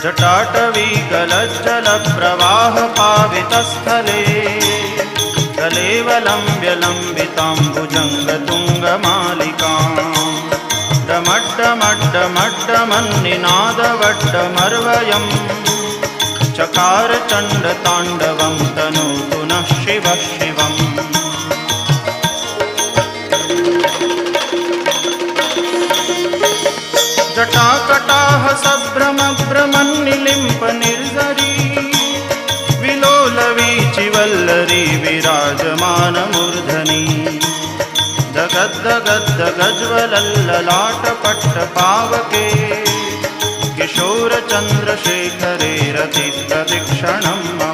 जटाटवी गलज्जलप्रवाहपावितस्थले कलेवलम्ब्य लम्बिताम्बुजङ्गतुङ्गमालिकाम् डमड्डमड्डमड्डमन्निनादवड्डमर्वयम् चकार चण्डताण्डवं तनोतु नः शिवः शिवम्। जटाकटाह सभ्रमभ्रमन्निलिम्प निर्झरी विलोलवीचिवल्लरी विराजमानमूर्धनि दगद्दगद्दगज्ज्वलल्ललाटपट्टपावके किशोरचन्द्रशेखरे रतिप्रदक्षिणम्